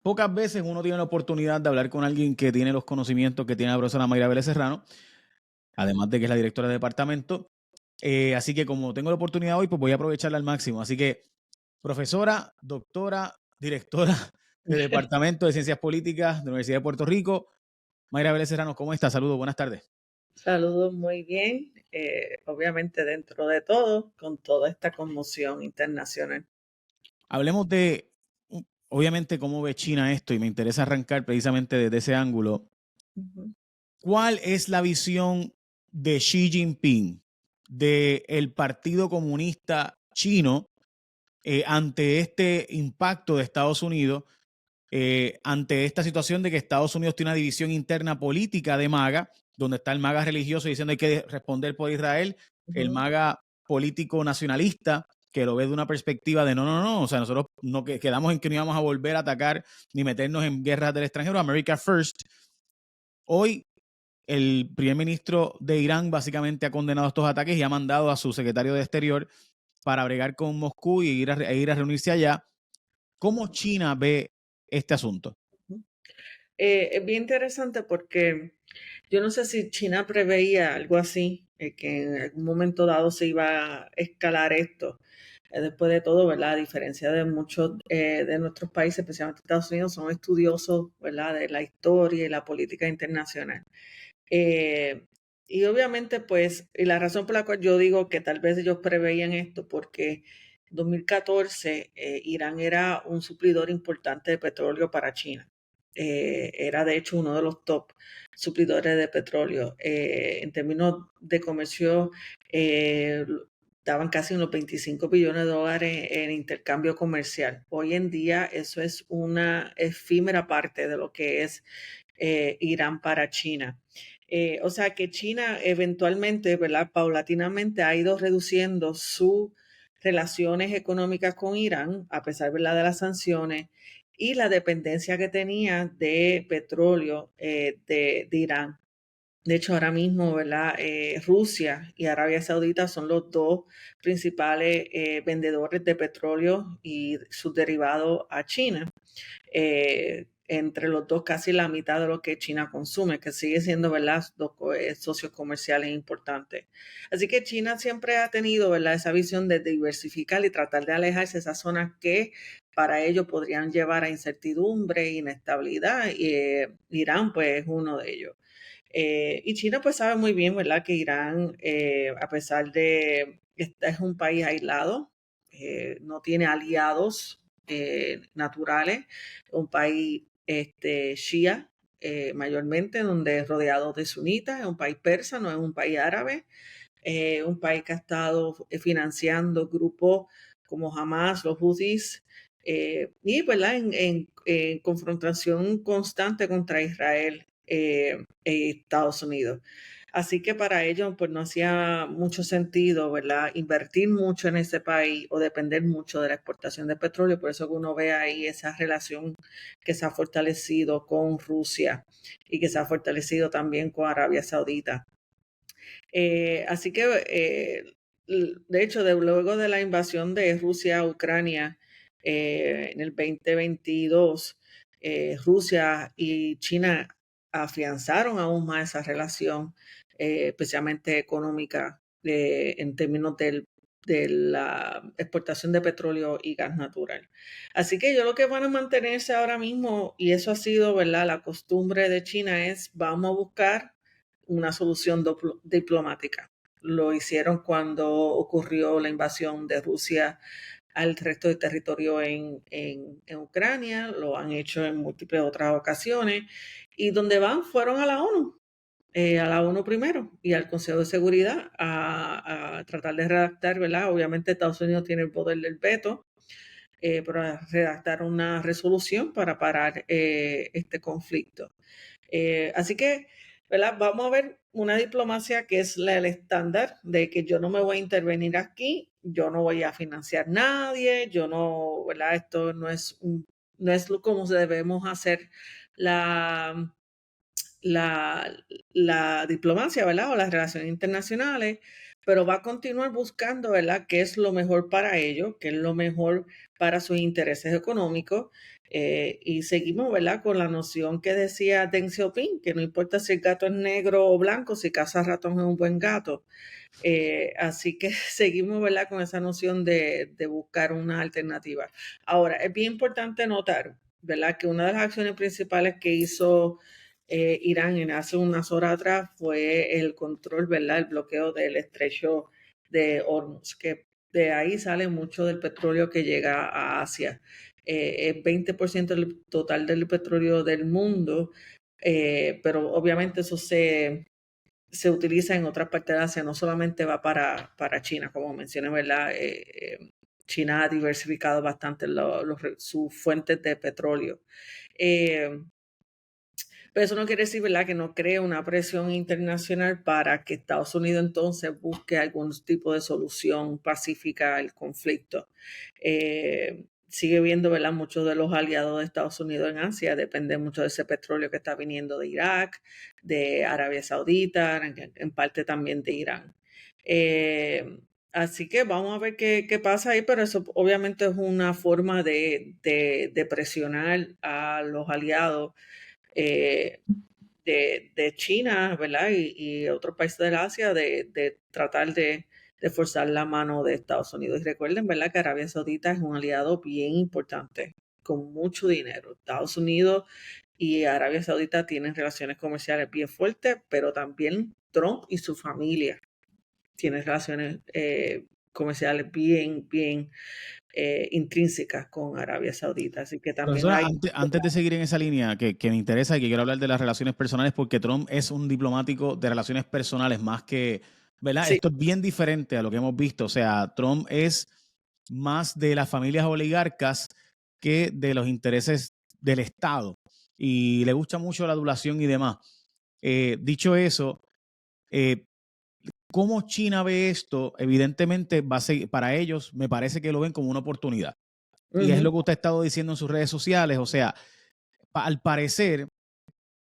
pocas veces uno tiene la oportunidad de hablar con alguien que tiene los conocimientos que tiene la profesora Mayra Vélez Serrano, además de que es la directora de departamento. Así que como tengo la oportunidad hoy, pues voy a aprovecharla al máximo. Así que, profesora, doctora, directora de Departamento de Ciencias Políticas de la Universidad de Puerto Rico, Mayra Vélez Serrano, ¿cómo está? Saludos, buenas tardes. Saludos, muy bien. Obviamente dentro de todo, con toda esta conmoción internacional. Hablemos de, obviamente, cómo ve China esto y me interesa arrancar precisamente desde ese ángulo. Ujú, ¿Cuál es la visión de Xi Jinping del Partido Comunista Chino ante este impacto de Estados Unidos, ante esta situación de que Estados Unidos tiene una división interna política de MAGA, donde está el MAGA religioso diciendo hay que responder por Israel, el ujú. MAGA político nacionalista que lo ve de una perspectiva de no, o sea, nosotros no quedamos en que no íbamos a volver a atacar ni meternos en guerras del extranjero, America First. Hoy el primer ministro de Irán básicamente ha condenado estos ataques y ha mandado a su secretario de Exterior para bregar con Moscú y ir a reunirse allá. ¿Cómo China ve este asunto? Es bien interesante porque yo no sé si China preveía algo así, que en algún momento dado se iba a escalar esto. Después de todo, ¿verdad? A diferencia de muchos de nuestros países, especialmente Estados Unidos, son estudiosos, ¿verdad? De la historia y la política internacional. Eh, y obviamente, pues, y la razón por la cual yo digo que tal vez ellos preveían esto, porque en 2014 Irán era un suplidor importante de petróleo para China. Era de hecho uno de los top suplidores de petróleo. En términos de comercio, eh, daban casi unos 25 billones de dólares en intercambio comercial. Hoy en día eso es una efímera parte de lo que es Irán para China. O sea que China eventualmente, ¿verdad? Paulatinamente ha ido reduciendo sus relaciones económicas con Irán, a pesar, ¿verdad?, de las sanciones y la dependencia que tenía de petróleo de Irán. De hecho, ahora mismo, ¿verdad? Rusia y Arabia Saudita son los dos principales vendedores de petróleo y sus derivados a China. Entre los dos casi la mitad de lo que China consume, que sigue siendo, ¿verdad?, dos socios comerciales importantes. Así que China siempre ha tenido, ¿verdad?, esa visión de diversificar y tratar de alejarse de esas zonas que para ellos podrían llevar a incertidumbre, inestabilidad, y Irán pues es uno de ellos. Y China pues sabe muy bien, ¿verdad?, que Irán, a pesar de que es un país aislado, no tiene aliados naturales, un país shia mayormente, donde es rodeado de sunitas, es un país persa, no es un país árabe, un país que ha estado financiando grupos como Hamas, los Houthis, y ¿verdad? En confrontación constante contra Israel Estados Unidos. Así que para ellos pues no hacía mucho sentido, ¿verdad?, invertir mucho en ese país o depender mucho de la exportación de petróleo. Por eso que uno ve ahí esa relación que se ha fortalecido con Rusia y que se ha fortalecido también con Arabia Saudita. Así que, de hecho, luego de la invasión de Rusia a Ucrania en el 2022, Rusia y China afianzaron aún más esa relación, especialmente económica, en términos de la exportación de petróleo y gas natural. Así que yo lo que van a mantenerse ahora mismo, y eso ha sido, ¿verdad?, la costumbre de China, es vamos a buscar una solución diplomática. Lo hicieron cuando ocurrió la invasión de Rusia al resto del territorio en Ucrania, lo han hecho en múltiples otras ocasiones, y donde van fueron a la ONU primero y al Consejo de Seguridad a tratar de redactar, ¿verdad? Obviamente Estados Unidos tiene el poder del veto, para redactar una resolución para parar este conflicto. Así que, ¿verdad? Vamos a ver una diplomacia que es el estándar de que yo no me voy a intervenir aquí, yo no voy a financiar a nadie, yo no, ¿verdad? Esto no es lo como debemos hacer la, la, la diplomacia, ¿verdad? O las relaciones internacionales, pero va a continuar buscando, ¿verdad?, qué es lo mejor para ellos, qué es lo mejor para sus intereses económicos, Y seguimos, ¿verdad?, con la noción que decía Deng Xiaoping, que no importa si el gato es negro o blanco, si caza ratón es un buen gato. Así que seguimos, ¿verdad?, con esa noción de buscar una alternativa. Ahora, es bien importante notar, ¿verdad?, que una de las acciones principales que hizo Irán en hace unas horas atrás fue el control, ¿verdad?, el bloqueo del estrecho de Hormuz, que de ahí sale mucho del petróleo que llega a Asia. Es 20% del total del petróleo del mundo, pero obviamente eso se utiliza en otras partes de Asia, no solamente va para China, como mencioné, ¿verdad? China ha diversificado bastante sus fuentes de petróleo. Eh, pero eso no quiere decir, ¿verdad?, que no cree una presión internacional para que Estados Unidos entonces busque algún tipo de solución pacífica al conflicto. Sigue viendo, ¿verdad?, muchos de los aliados de Estados Unidos en Asia dependen mucho de ese petróleo que está viniendo de Irak, de Arabia Saudita, en parte también de Irán. Así que vamos a ver qué pasa ahí, pero eso obviamente es una forma de presionar a los aliados eh, de China, ¿verdad? Y otros países del Asia de tratar de forzar la mano de Estados Unidos. Y recuerden, ¿verdad?, que Arabia Saudita es un aliado bien importante, con mucho dinero. Estados Unidos y Arabia Saudita tienen relaciones comerciales bien fuertes, pero también Trump y su familia tienen relaciones comerciales bien intrínsecas con Arabia Saudita. Así que también Profesora, hay... antes de seguir en esa línea, que me interesa y que quiero hablar de las relaciones personales, porque Trump es un diplomático de relaciones personales más que, ¿verdad? Sí. Esto es bien diferente a lo que hemos visto. O sea, Trump es más de las familias oligarcas que de los intereses del Estado. Y le gusta mucho la adulación y demás. Dicho eso, eh, ¿cómo China ve esto? Evidentemente, va a ser, para ellos me parece que lo ven como una oportunidad. Y es lo que usted ha estado diciendo en sus redes sociales. O sea, al parecer,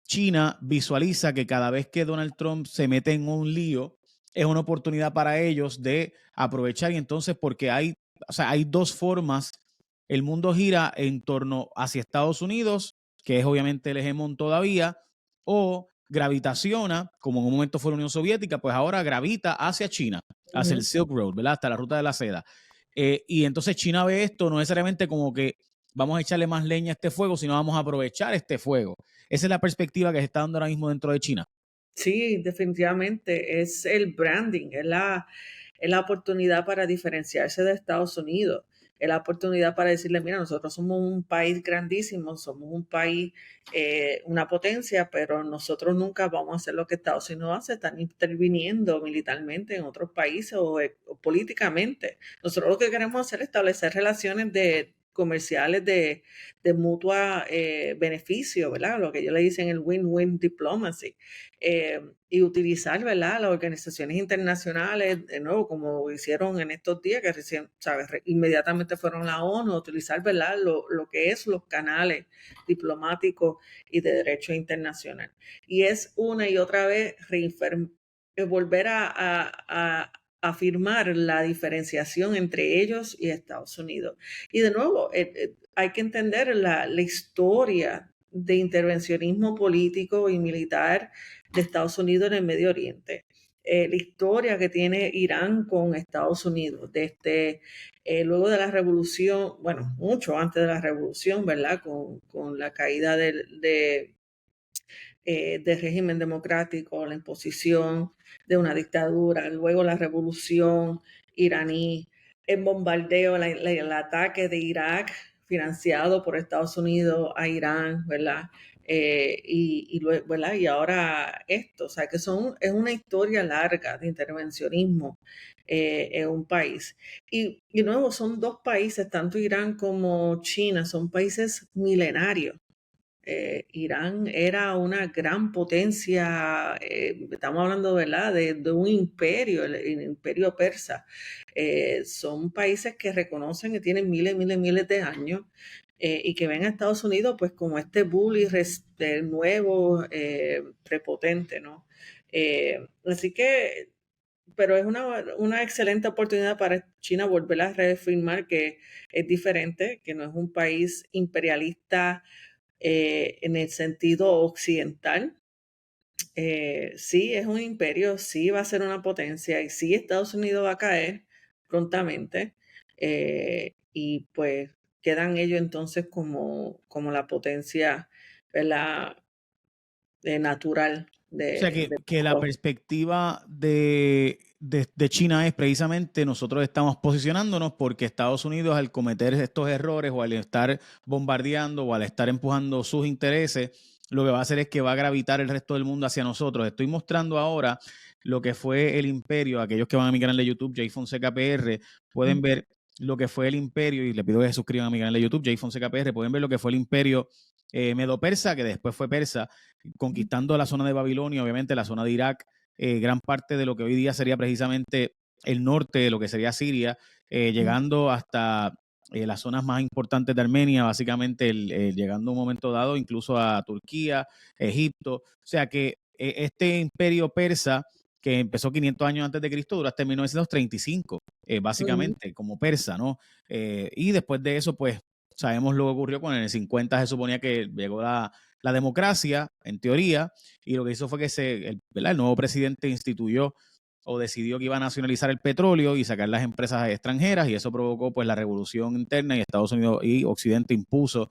China visualiza que cada vez que Donald Trump se mete en un lío, es una oportunidad para ellos de aprovechar. Y entonces, porque hay dos formas, el mundo gira en torno hacia Estados Unidos, que es obviamente el hegemón todavía, o gravitaciona, como en un momento fue la Unión Soviética, pues ahora gravita hacia China, hacia el Silk Road, ¿verdad? Hasta la ruta de la seda. Y entonces China ve esto no necesariamente como que vamos a echarle más leña a este fuego, sino vamos a aprovechar este fuego. Esa es la perspectiva que se está dando ahora mismo dentro de China. Sí, definitivamente es el branding, es la oportunidad para diferenciarse de Estados Unidos, es la oportunidad para decirle, mira, nosotros somos un país grandísimo, somos un país, una potencia, pero nosotros nunca vamos a hacer lo que Estados Unidos hace, están interviniendo militarmente en otros países o políticamente. Nosotros lo que queremos hacer es establecer relaciones comerciales de mutua beneficio, ¿verdad? Lo que ellos le dicen el win-win diplomacy. Y utilizar, ¿verdad?, las organizaciones internacionales, de nuevo, como hicieron en estos días, que recién, ¿sabes?, inmediatamente fueron la ONU, utilizar, ¿verdad?, lo que es los canales diplomáticos y de derecho internacional. Y es una y otra vez volver a afirmar la diferenciación entre ellos y Estados Unidos. Y de nuevo, hay que entender la historia de intervencionismo político y militar de Estados Unidos en el Medio Oriente. La historia que tiene Irán con Estados Unidos, desde luego de la revolución, bueno, mucho antes de la revolución, ¿verdad? Con la caída del régimen democrático, la imposición de una dictadura, luego la revolución iraní, el bombardeo, el ataque de Irak financiado por Estados Unidos a Irán, ¿verdad? ¿Verdad? Y ahora esto, o sea, que es una historia larga de intervencionismo en un país. Y nuevo, son dos países, tanto Irán como China, son países milenarios. Irán era una gran potencia, estamos hablando, ¿verdad?, de un imperio, el imperio persa. Son países que reconocen que tienen miles de años y que ven a Estados Unidos pues como este bully nuevo, prepotente, ¿no? Así que pero es una excelente oportunidad para China volver a reafirmar que es diferente, que no es un país imperialista en el sentido occidental. Sí, es un imperio, sí va a ser una potencia y sí Estados Unidos va a caer prontamente. Y pues quedan ellos entonces como la potencia, ¿verdad? Natural O sea, de que la todos. perspectiva de China es precisamente nosotros estamos posicionándonos porque Estados Unidos al cometer estos errores o al estar bombardeando o al estar empujando sus intereses, lo que va a hacer es que va a gravitar el resto del mundo hacia nosotros. Estoy mostrando ahora lo que fue el imperio. Aquellos que van a mi canal de YouTube, Jay Fonseca PR, pueden ver lo que fue el imperio, y les pido que se suscriban a mi canal de YouTube, Jay Fonseca PR, pueden ver lo que fue el imperio medo-persa, que después fue persa, conquistando la zona de Babilonia, obviamente la zona de Irak, gran parte de lo que hoy día sería precisamente el norte de lo que sería Siria, llegando hasta las zonas más importantes de Armenia, básicamente llegando a un momento dado incluso a Turquía, Egipto. O sea que este imperio persa, que empezó 500 años antes de Cristo, duró hasta 1935, básicamente, como persa, ¿no? Y después de eso, pues, sabemos lo que ocurrió cuando en el 50 se suponía que llegó la democracia, en teoría, y lo que hizo fue que el nuevo presidente instituyó o decidió que iba a nacionalizar el petróleo y sacar las empresas extranjeras, y eso provocó pues la revolución interna, y Estados Unidos y Occidente impuso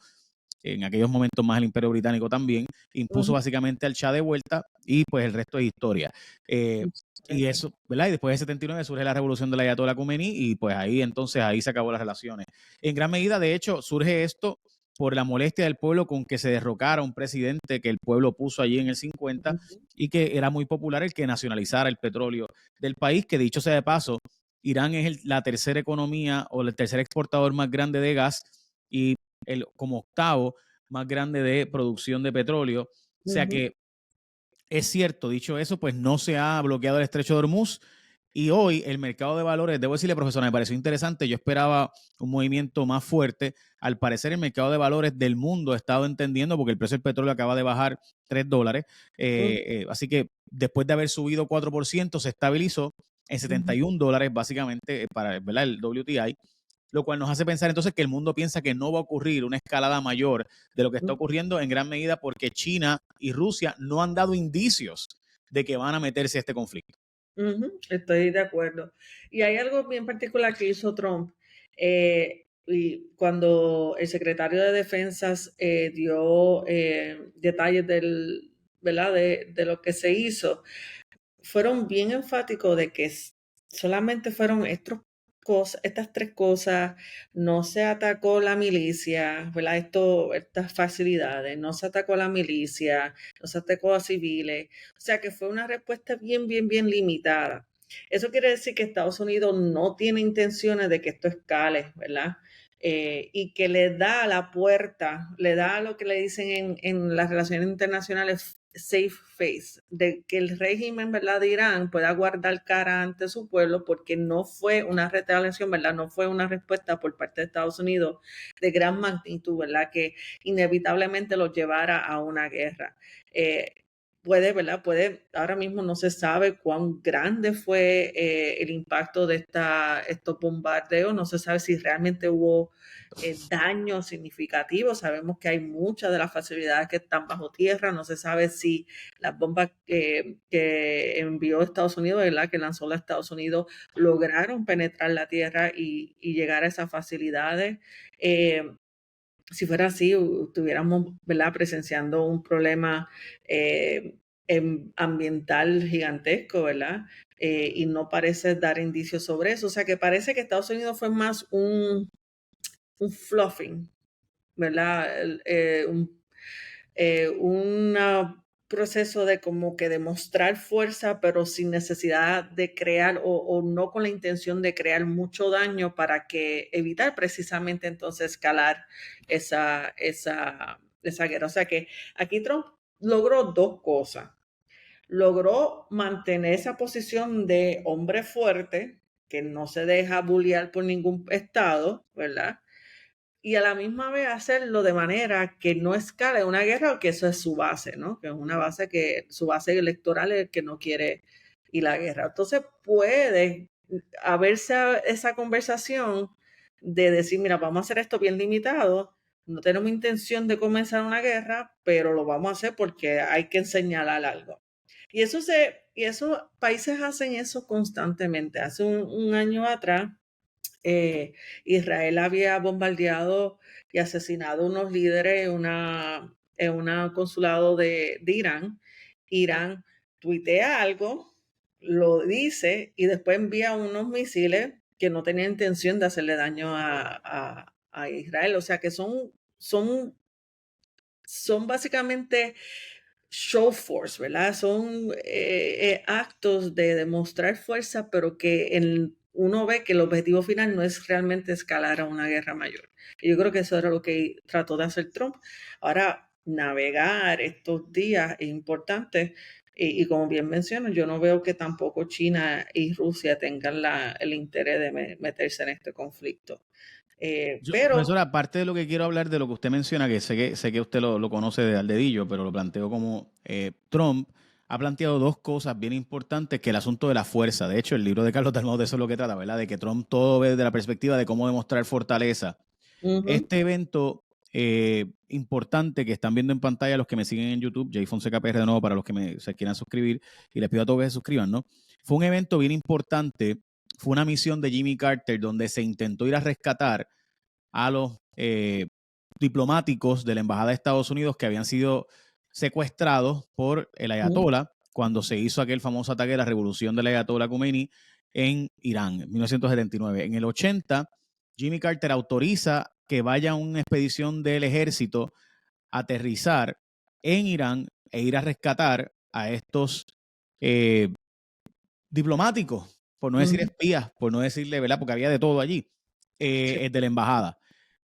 en aquellos momentos más el Imperio Británico también, impuso básicamente al Shah de vuelta, y pues el resto es historia. Eh, y eso, ¿verdad? Y después de 79 surge la revolución de la Ayatollah Khomeini, y pues ahí entonces ahí se acabó las relaciones. En gran medida, de hecho, surge esto por la molestia del pueblo con que se derrocara un presidente que el pueblo puso allí en el 50, y que era muy popular el que nacionalizara el petróleo del país, que dicho sea de paso, Irán es la tercera economía o el tercer exportador más grande de gas, y como octavo más grande de producción de petróleo. O sea que es cierto, dicho eso, pues no se ha bloqueado el estrecho de Hormuz, y hoy el mercado de valores, debo decirle, profesora, me pareció interesante. Yo esperaba un movimiento más fuerte. Al parecer, el mercado de valores del mundo ha estado entendiendo, porque el precio del petróleo acaba de bajar $3. Así que después de haber subido 4%, se estabilizó en $71, básicamente, para, ¿verdad?, el WTI, lo cual nos hace pensar entonces que el mundo piensa que no va a ocurrir una escalada mayor de lo que está ocurriendo, en gran medida porque China y Rusia no han dado indicios de que van a meterse a este conflicto. Estoy de acuerdo. Y hay algo bien particular que hizo Trump. Y cuando el secretario de Defensas dio detalles ¿verdad? De lo que se hizo, fueron bien enfáticos de que solamente fueron estas tres cosas. No se atacó la milicia, ¿verdad? Estas facilidades, no se atacó la milicia, no se atacó a civiles. O sea que fue una respuesta bien, bien, bien limitada. Eso quiere decir que Estados Unidos no tiene intenciones de que esto escale, ¿verdad? Y que le da la puerta, le da lo que le dicen en las relaciones internacionales safe face, de que el régimen, ¿verdad?, de Irán pueda guardar cara ante su pueblo, porque no fue una retaliación, ¿verdad?, no fue una respuesta por parte de Estados Unidos de gran magnitud, ¿verdad?, que inevitablemente los llevara a una guerra. Puede, ¿verdad? Ahora mismo no se sabe cuán grande fue el impacto de estos bombardeos, no se sabe si realmente hubo daños significativos. Sabemos que hay muchas de las facilidades que están bajo tierra, no se sabe si las bombas que envió Estados Unidos, ¿verdad?, que lanzó los Estados Unidos, lograron penetrar la tierra y llegar a esas facilidades. Si fuera así, estuviéramos, ¿verdad?, presenciando un problema ambiental gigantesco, ¿verdad? Y no parece dar indicios sobre eso. O sea que parece que Estados Unidos fue más un fluffing, ¿verdad? Un proceso de como que demostrar fuerza, pero sin necesidad de crear o no con la intención de crear mucho daño para que evitar precisamente entonces escalar esa guerra. O sea que aquí Trump logró dos cosas. Logró mantener esa posición de hombre fuerte, que no se deja bullear por ningún estado, ¿verdad? Y a la misma vez hacerlo de manera que no escale una guerra, que eso es su base, ¿no? Que es una base su base electoral es el que no quiere y la guerra. Entonces puede haberse esa conversación de decir, mira, vamos a hacer esto bien limitado, no tenemos intención de comenzar una guerra, pero lo vamos a hacer porque hay que señalar algo. Y esos países hacen eso constantemente. Hace un año atrás, Israel había bombardeado y asesinado unos líderes en un consulado de Irán. Irán tuitea algo, lo dice y después envía unos misiles que no tenía intención de hacerle daño a Israel. O sea que son básicamente show force, ¿verdad? Son actos de demostrar fuerza, pero que uno ve que el objetivo final no es realmente escalar a una guerra mayor. Y yo creo que eso era lo que trató de hacer Trump. Ahora, navegar estos días es importante. Y como bien menciono, yo no veo que tampoco China y Rusia tengan el interés de meterse en este conflicto. Pero Profesora, aparte de lo que quiero hablar de lo que usted menciona, que sé que usted lo conoce de al dedillo, pero lo planteo como Trump ha planteado dos cosas bien importantes, que el asunto de la fuerza. De hecho, el libro de Carlos Dalmau de eso es lo que trata, ¿verdad? De que Trump todo ve desde la perspectiva de cómo demostrar fortaleza. ujú, Este evento importante que están viendo en pantalla los que me siguen en YouTube, Jay Fonseca PR de nuevo para los que se quieran suscribir, y les pido a todos que se suscriban, ¿no? Fue un evento bien importante, fue una misión de Jimmy Carter donde se intentó ir a rescatar a los diplomáticos de la Embajada de Estados Unidos que habían sido secuestrados por el ujú, Ayatollah cuando se hizo aquel famoso ataque de la revolución del Ayatollah Khomeini en Irán, en 1979. En el 80, Jimmy Carter autoriza que vaya una expedición del ejército a aterrizar en Irán e ir a rescatar a estos eh, diplomáticos, por no decir ujú, espías, por no decirle, ¿verdad? Porque había de todo allí, sí, de la embajada.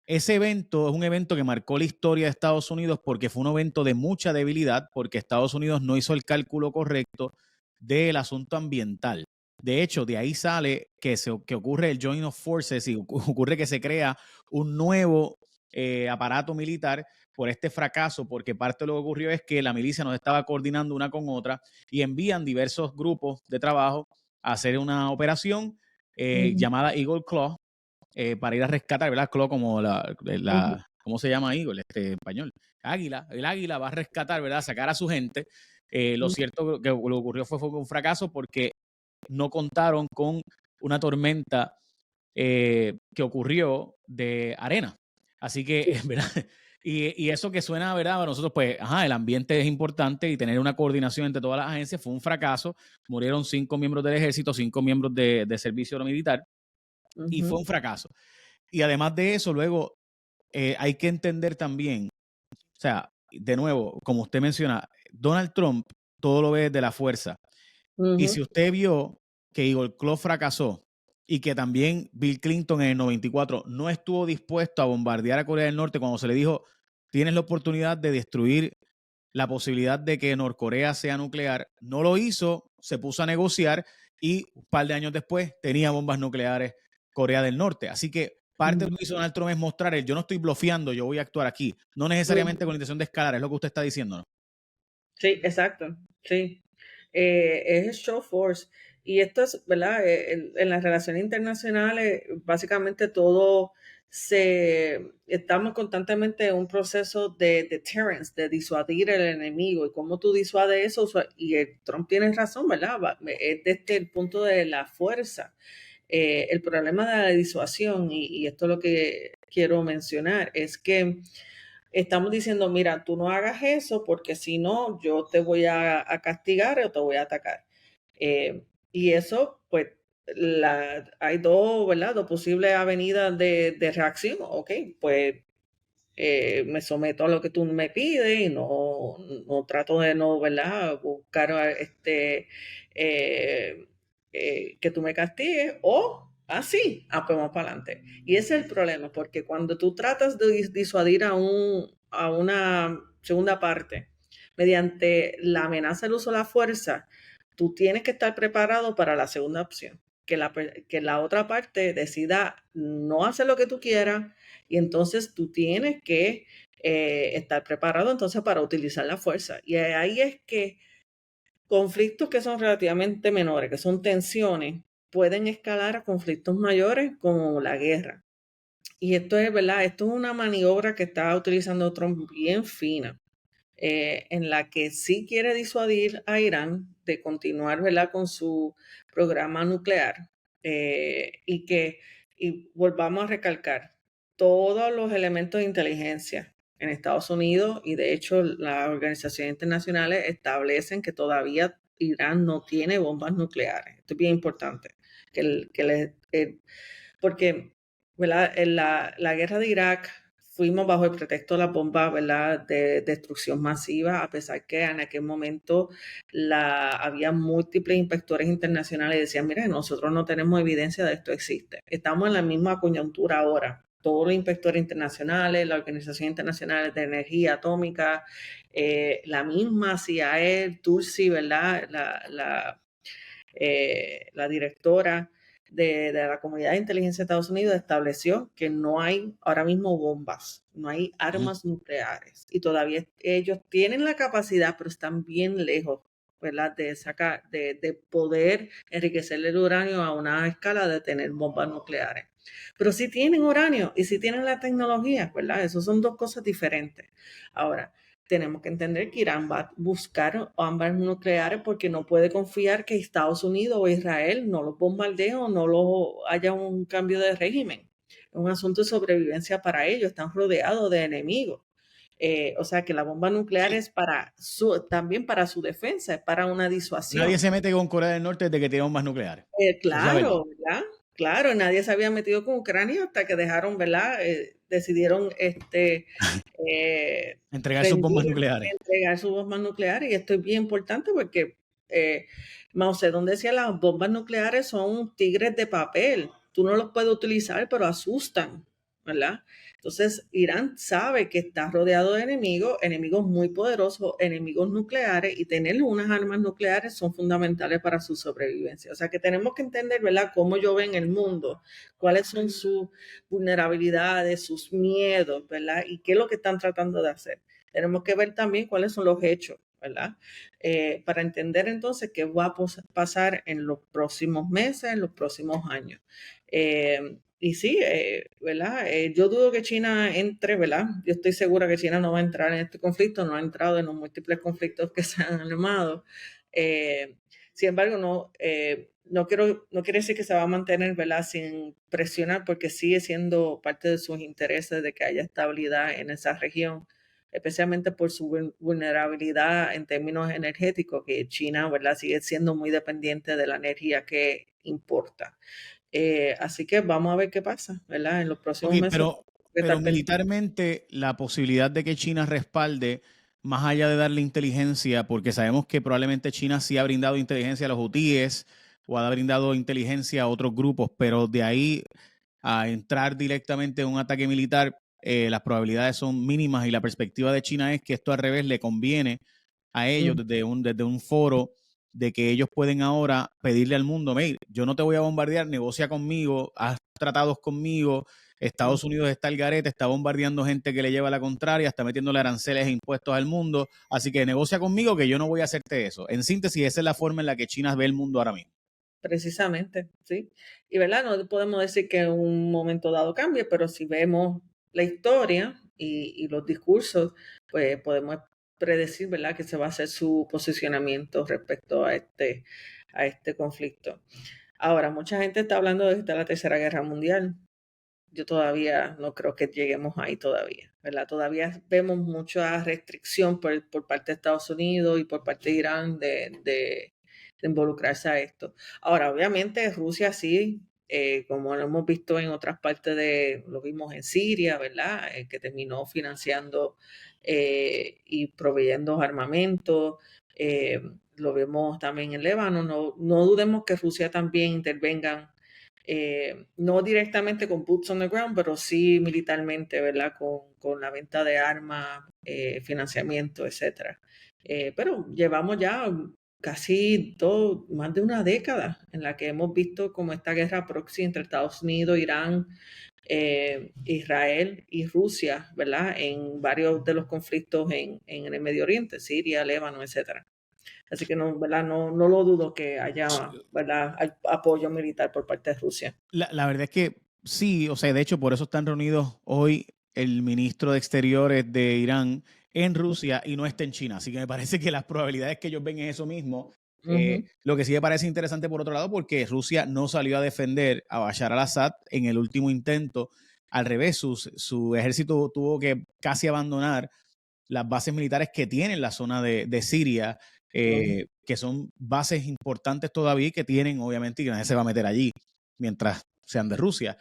Ese evento es un evento que marcó la historia de Estados Unidos porque fue un evento de mucha debilidad, porque Estados Unidos no hizo el cálculo correcto del asunto ambiental. De hecho, de ahí sale que ocurre el Joint of Forces y ocurre que se crea un nuevo aparato militar por este fracaso, porque parte de lo que ocurrió es que la milicia no estaba coordinando una con otra y envían diversos grupos de trabajo a hacer una operación ujú, llamada Eagle Claw, para ir a rescatar, ¿verdad? Claw como ujú, ¿cómo se llama Eagle en español? Águila. El águila va a rescatar, ¿verdad? Sacar a su gente. Lo ujú, cierto que lo que ocurrió fue un fracaso porque no contaron con una tormenta que ocurrió de arena. Así que, ¿verdad? Y eso que suena, ¿verdad? Para nosotros, pues, ajá, el ambiente es importante y tener una coordinación entre todas las agencias fue un fracaso. Murieron 5 miembros del ejército, 5 miembros de servicio militar y fue ujú, un fracaso. Y además de eso, luego hay que entender también, o sea, de nuevo, como usted menciona, Donald Trump todo lo ve desde la fuerza. Y ujú, si usted vio que Igor Claw fracasó y que también Bill Clinton en el 94 no estuvo dispuesto a bombardear a Corea del Norte cuando se le dijo, tienes la oportunidad de destruir la posibilidad de que Norcorea sea nuclear, no lo hizo, se puso a negociar y un par de años después tenía bombas nucleares Corea del Norte. Así que parte de ujú, lo que hizo Donald Trump es mostrar yo no estoy bloqueando, yo voy a actuar aquí. No necesariamente ujú. con la intención de escalar, es lo que usted está diciendo, ¿no? Sí, exacto, sí. Es show force. Y esto es, ¿verdad? En las relaciones internacionales, básicamente estamos constantemente en un proceso de deterrence, de disuadir al enemigo. Y cómo tú disuades eso, y Trump tiene razón, ¿verdad? Es desde el punto de la fuerza. El problema de la disuasión, y esto es lo que quiero mencionar, es que estamos diciendo, mira, tú no hagas eso porque si no, yo te voy a castigar o te voy a atacar. Y eso, pues, hay dos, ¿verdad? Dos posibles avenidas de reacción. Ok, pues me someto a lo que tú me pides y no trato de no, ¿verdad? Buscar eh, que tú me castigues o así, pues vamos para adelante. Y ese es el problema, porque cuando tú tratas de disuadir a una segunda parte mediante la amenaza del uso de la fuerza, tú tienes que estar preparado para la segunda opción, que la otra parte decida no hacer lo que tú quieras y entonces tú tienes que estar preparado entonces para utilizar la fuerza. Y ahí es que conflictos que son relativamente menores, que son tensiones, pueden escalar a conflictos mayores como la guerra. Y esto es, ¿verdad? Esto es una maniobra que está utilizando Trump bien fina, en la que sí quiere disuadir a Irán de continuar, ¿verdad?, con su programa nuclear, y volvamos a recalcar, todos los elementos de inteligencia en Estados Unidos y de hecho las organizaciones internacionales establecen que todavía Irán no tiene bombas nucleares. Esto es bien importante, porque, ¿verdad?, en la guerra de Irak fuimos bajo el pretexto de las bombas, ¿verdad?, de destrucción masiva, a pesar que en aquel momento había múltiples inspectores internacionales que decían, mire, nosotros no tenemos evidencia de esto existe. Estamos en la misma coyuntura ahora. Todos los inspectores internacionales, la Organización Internacional de Energía Atómica, la misma CIA, Tulsi, ¿verdad?, la directora de la Comunidad de Inteligencia de Estados Unidos estableció que no hay ahora mismo bombas, no hay armas nucleares y todavía ellos tienen la capacidad, pero están bien lejos, ¿verdad?, de poder enriquecer el uranio a una escala de tener bombas nucleares. Pero sí tienen uranio y sí tienen la tecnología, ¿verdad? Esas son dos cosas diferentes. Ahora, tenemos que entender que Irán va a buscar armas nucleares porque no puede confiar que Estados Unidos o Israel no los bombardee o no haya un cambio de régimen. Es un asunto de sobrevivencia para ellos, están rodeados de enemigos. O sea que la bomba nuclear Sí. es también para su defensa, es para una Nadie disuasión. se mete con Corea del Norte desde que tiene bombas nucleares. Eso es la verdad. Claro, ¿verdad? Claro, nadie se había metido con Ucrania hasta que dejaron, ¿verdad? Decidieron Entregar sus bombas rendir, nucleares. entregar sus bombas nucleares. Y esto es bien importante porque Mao Zedong decía, las bombas nucleares son tigres de papel. Tú no los puedes utilizar, pero asustan, ¿verdad? Entonces, Irán sabe que está rodeado de enemigos muy poderosos, enemigos nucleares, y tener unas armas nucleares son fundamentales para su sobrevivencia. O sea que tenemos que entender, ¿verdad?, cómo ellos ven el mundo, cuáles son sus vulnerabilidades, sus miedos, ¿verdad? Y qué es lo que están tratando de hacer. Tenemos que ver también cuáles son los hechos, ¿verdad? Para entender entonces qué va a pasar en los próximos meses, en los próximos años. Y sí, ¿verdad? Yo dudo que China entre, ¿verdad? Yo estoy segura que China no va a entrar en este conflicto, no ha entrado en los múltiples conflictos que se han armado. Sin embargo, no quiere decir que se va a mantener, ¿verdad?, sin presionar, porque sigue siendo parte de sus intereses de que haya estabilidad en esa región, especialmente por su vulnerabilidad en términos energéticos, que China, ¿verdad?, sigue siendo muy dependiente de la energía que importa. Así que vamos a ver qué pasa, ¿verdad? En los Ok, próximos meses. pero militarmente la posibilidad de que China respalde, más allá de darle inteligencia, porque sabemos que probablemente China sí ha brindado inteligencia a los hutíes o ha brindado inteligencia a otros grupos, pero de ahí a entrar directamente en un ataque militar, las probabilidades son mínimas y la perspectiva de China es que esto al revés le conviene a ellos desde un foro de que ellos pueden ahora pedirle al mundo, mire, yo no te voy a bombardear, negocia conmigo, haz tratados conmigo, Estados Unidos está al garete, está bombardeando gente que le lleva la contraria, está metiéndole aranceles e impuestos al mundo, así que negocia conmigo que yo no voy a hacerte eso. En síntesis, esa es la forma en la que China ve el mundo ahora mismo. Precisamente, sí. Y verdad, no podemos decir que en un momento dado cambie, pero si vemos la historia y los discursos, pues podemos predecir, ¿verdad?, que se va a hacer su posicionamiento respecto a este conflicto. Ahora, mucha gente está hablando de la Tercera Guerra Mundial. Yo todavía no creo que lleguemos ahí todavía, ¿verdad? Todavía vemos mucha restricción por parte de Estados Unidos y por parte de Irán de involucrarse a esto. Ahora, obviamente Rusia sí, como lo hemos visto en otras partes lo vimos en Siria, ¿verdad? Que terminó financiando y proveyendo armamento. Lo vemos también en Líbano. No dudemos que Rusia también intervenga, no directamente con boots on the ground, pero sí militarmente, ¿verdad? Con la venta de armas, financiamiento, etcétera. Pero llevamos ya casi más de una década en la que hemos visto como esta guerra proxy entre Estados Unidos, Irán, Israel y Rusia, ¿verdad? En varios de los conflictos en el Medio Oriente, Siria, Líbano, etcétera. Así que no, ¿verdad? No lo dudo que haya, ¿verdad?, apoyo militar por parte de Rusia. La verdad es que sí, o sea, de hecho, por eso están reunidos hoy el ministro de Exteriores de Irán en Rusia y no está en China. Así que me parece que las probabilidades que ellos ven es eso mismo. Lo que sí me parece interesante por otro lado, porque Rusia no salió a defender a Bashar al-Assad en el último intento. Al revés, su ejército tuvo que casi abandonar las bases militares que tiene en la zona de Siria, que son bases importantes todavía y que tienen, obviamente, y que nadie se va a meter allí mientras sean de Rusia.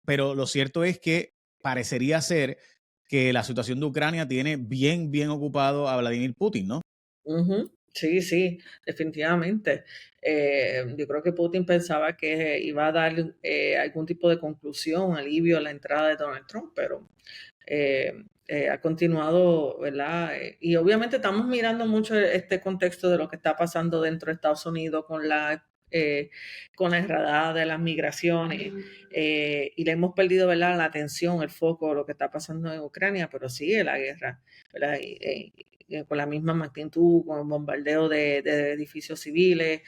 Pero lo cierto es que parecería ser que la situación de Ucrania tiene bien, bien ocupado a Vladimir Putin, ¿no? Sí, sí, definitivamente. Yo creo que Putin pensaba que iba a dar algún tipo de conclusión, alivio a la entrada de Donald Trump, pero ha continuado, ¿verdad? Y obviamente estamos mirando mucho este contexto de lo que está pasando dentro de Estados Unidos con la enredada de las migraciones, y le hemos perdido, ¿verdad?, la atención, el foco, lo que está pasando en Ucrania, pero sigue la guerra, ¿verdad? Con la misma magnitud, con el bombardeo de edificios civiles.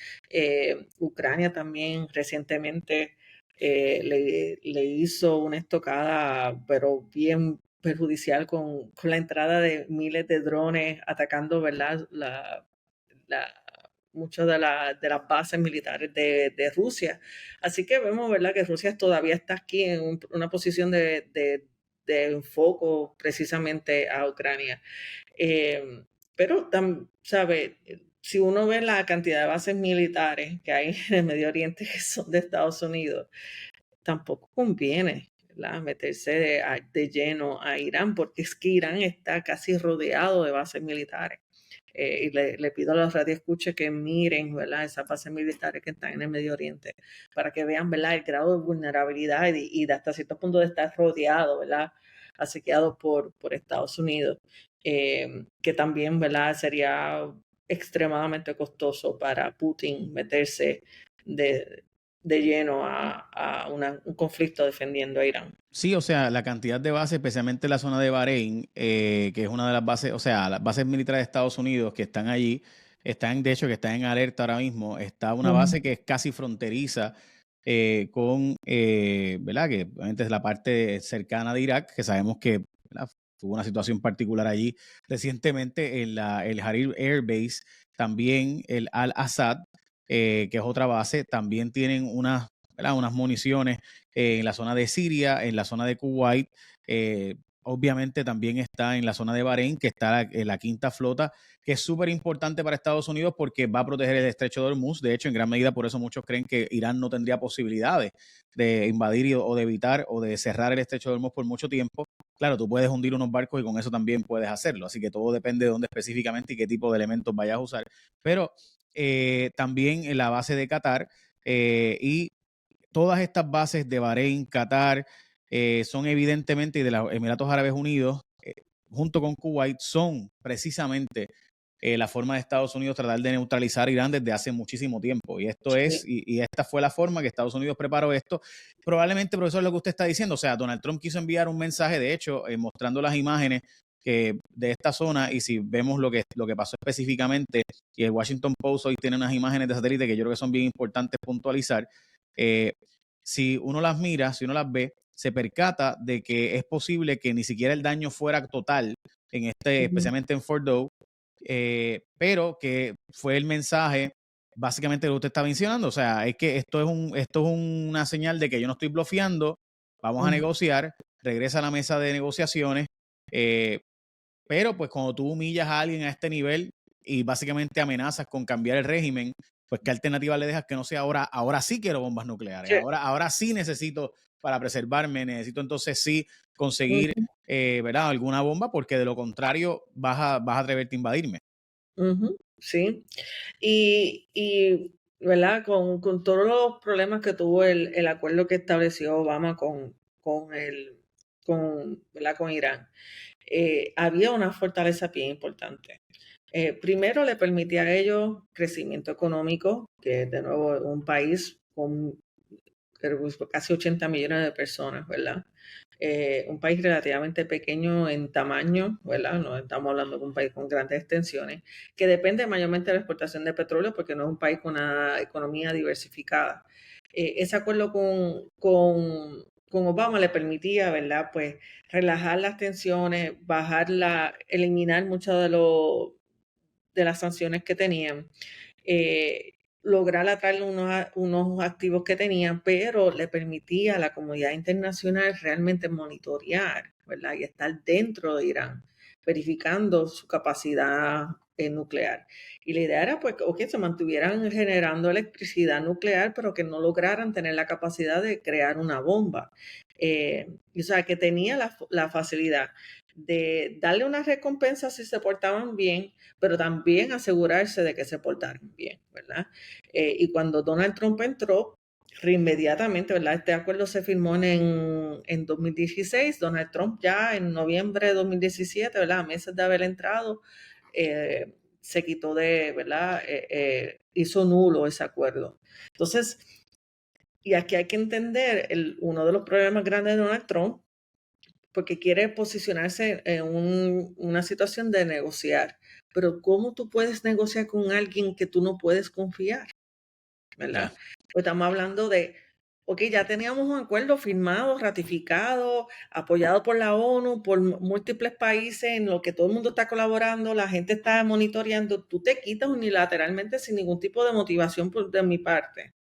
Ucrania también recientemente le hizo una estocada, pero bien perjudicial con la entrada de miles de drones atacando, ¿verdad?, la- muchas de las bases militares de Rusia. Así que vemos, ¿verdad?, que Rusia todavía está aquí en una posición de enfoco precisamente a Ucrania. Pero, ¿sabe? Si uno ve la cantidad de bases militares que hay en el Medio Oriente que son de Estados Unidos, tampoco conviene, ¿verdad?, meterse de lleno a Irán, porque es que Irán está casi rodeado de bases militares. Y le pido a los radioescuchas que miren, ¿verdad?, esas bases militares que están en el Medio Oriente, para que vean, ¿verdad?, el grado de vulnerabilidad y de hasta cierto punto de estar rodeado, ¿verdad?, asediado por Estados Unidos, que también, ¿verdad?, sería extremadamente costoso para Putin meterse de, de lleno a un conflicto defendiendo a Irán. Sí, o sea, la cantidad de bases, especialmente en la zona de Bahrein, que es una de las bases, o sea, las bases militares de Estados Unidos que están allí, de hecho, que están en alerta ahora mismo. Está una Ujú, base que es casi fronteriza ¿verdad? Que obviamente es la parte cercana de Irak, que sabemos que, ¿verdad?, tuvo una situación particular allí recientemente en el Harir Air Base, también el Al-Assad, que es otra base, también tienen ¿verdad?, unas municiones en la zona de Siria, en la zona de Kuwait, obviamente también está en la zona de Bahrein, que está la quinta flota, que es súper importante para Estados Unidos porque va a proteger el estrecho de Hormuz. De hecho, en gran medida por eso muchos creen que Irán no tendría posibilidades de invadir o de evitar o de cerrar el estrecho de Hormuz por mucho tiempo. Claro, tú puedes hundir unos barcos y con eso también puedes hacerlo, así que todo depende de dónde específicamente y qué tipo de elementos vayas a usar. Pero también en la base de Qatar, y todas estas bases de Bahrein, Qatar, son evidentemente, y de los Emiratos Árabes Unidos, junto con Kuwait, son precisamente la forma de Estados Unidos tratar de neutralizar a Irán desde hace muchísimo tiempo. sí. Y esta fue la forma que Estados Unidos preparó esto. Probablemente, profesor, es lo que usted está diciendo. O sea, Donald Trump quiso enviar un mensaje, de hecho, mostrando las imágenes de esta zona, y si vemos lo que pasó específicamente, y el Washington Post hoy tiene unas imágenes de satélite que yo creo que son bien importantes puntualizar. eh, si uno las mira, si uno las ve, se percata de que es posible que ni siquiera el daño fuera total Ujú, especialmente en Fordo, pero que fue el mensaje básicamente lo que usted está mencionando. O sea, es que esto es una señal de que yo no estoy bloqueando, vamos a ujú, negociar, regresa a la mesa de negociaciones, eh, pero pues cuando tú humillas a alguien a este nivel y básicamente amenazas con cambiar el régimen, pues qué alternativa le dejas que no sea ahora sí quiero bombas nucleares, sí, ahora sí necesito para preservarme, necesito entonces sí conseguir, ujú, ¿verdad?, alguna bomba, porque de lo contrario vas a atreverte a invadirme. ujú, sí. ¿Verdad? Con todos los problemas que tuvo el acuerdo que estableció Obama ¿verdad?, con Irán, había una fortaleza bien importante. Primero, le permitía a ellos crecimiento económico, que de nuevo es un país con creo que casi 80 millones de personas, ¿verdad? un país relativamente pequeño en tamaño, ¿verdad? No estamos hablando de un país con grandes extensiones, que depende mayormente de la exportación de petróleo porque no es un país con una economía diversificada. Ese acuerdo con Obama le permitía, ¿verdad? Pues relajar las tensiones, eliminar muchas de las sanciones que tenían, lograr atraer unos activos que tenían, pero le permitía a la comunidad internacional realmente monitorear, ¿verdad? Y estar dentro de Irán, verificando su capacidad nuclear. Y la idea era pues que se mantuvieran generando electricidad nuclear, pero que no lograran tener la capacidad de crear una bomba. O sea, que tenía la facilidad de darle una recompensa si se portaban bien, pero también asegurarse de que se portaran bien, ¿verdad? Y cuando Donald Trump entró, inmediatamente, ¿verdad? Este acuerdo se firmó en 2016, Donald Trump ya en noviembre de 2017, ¿verdad? A meses de haber entrado, se quitó ¿verdad? Hizo nulo ese acuerdo. Entonces, y aquí hay que entender uno de los problemas grandes de Donald Trump, porque quiere posicionarse en una situación de negociar. Pero ¿cómo tú puedes negociar con alguien que tú no puedes confiar? ¿Verdad? Pues estamos hablando de, ok, ya teníamos un acuerdo firmado, ratificado, apoyado por la ONU, por múltiples países, en lo que todo el mundo está colaborando, la gente está monitoreando, tú te quitas unilateralmente sin ningún tipo de motivación de mi parte.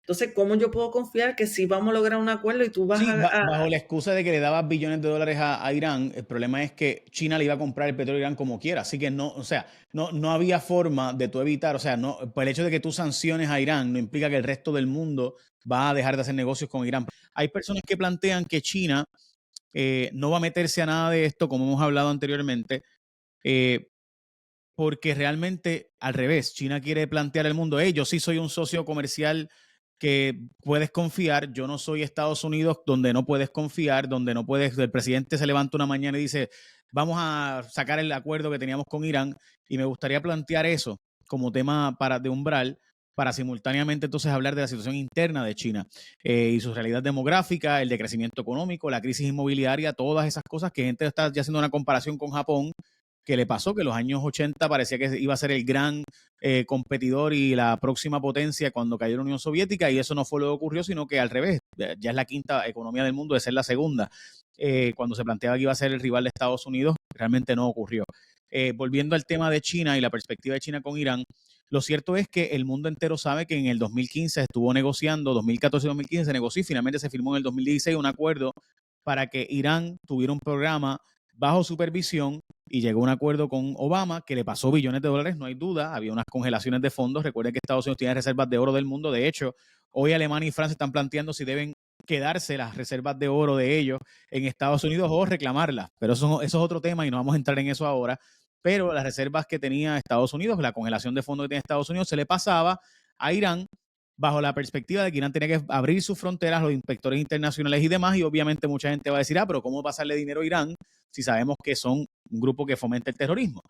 Entonces, ¿cómo yo puedo confiar que sí vamos a lograr un acuerdo y tú vas Sí, bajo la excusa de que le dabas billones de dólares a Irán, el problema es que China le iba a comprar el petróleo a Irán como quiera, así que no, o sea, no había forma de tú evitar, o sea, no, pues el hecho de que tú sanciones a Irán no implica que el resto del mundo va a dejar de hacer negocios con Irán. Hay personas que plantean que China no va a meterse a nada de esto, como hemos hablado anteriormente, eh, porque realmente al revés, China quiere plantear al mundo, hey, yo sí soy un socio comercial que puedes confiar, yo no soy Estados Unidos donde no puedes confiar, donde no puedes, el presidente se levanta una mañana y dice, vamos a sacar el acuerdo que teníamos con Irán y me gustaría plantear eso como tema de umbral para simultáneamente entonces hablar de la situación interna de China y su realidad demográfica, el decrecimiento económico, la crisis inmobiliaria, todas esas cosas que gente está ya haciendo una comparación con Japón que le pasó, que en los años 80 parecía que iba a ser el gran competidor y la próxima potencia cuando cayó la Unión Soviética, y eso no fue lo que ocurrió, sino que al revés, ya es la quinta economía del mundo de ser la segunda. Cuando se planteaba que iba a ser el rival de Estados Unidos, realmente no ocurrió. Volviendo al tema de China y la perspectiva de China con Irán, lo cierto es que el mundo entero sabe que en el 2015 estuvo negociando, 2014-2015 se negoció y finalmente se firmó en el 2016 un acuerdo para que Irán tuviera un programa bajo supervisión y llegó a un acuerdo con Obama que le pasó billones de dólares, no hay duda, había unas congelaciones de fondos, recuerden que Estados Unidos tiene reservas de oro del mundo, de hecho, hoy Alemania y Francia están planteando si deben quedarse las reservas de oro de ellos en Estados Unidos o reclamarlas, pero eso es otro tema y no vamos a entrar en eso ahora, pero las reservas que tenía Estados Unidos, la congelación de fondos que tenía Estados Unidos, se le pasaba a Irán bajo la perspectiva de que Irán tenía que abrir sus fronteras, los inspectores internacionales y demás, y obviamente mucha gente va a decir, pero ¿cómo pasarle dinero a Irán si sabemos que son un grupo que fomenta el terrorismo?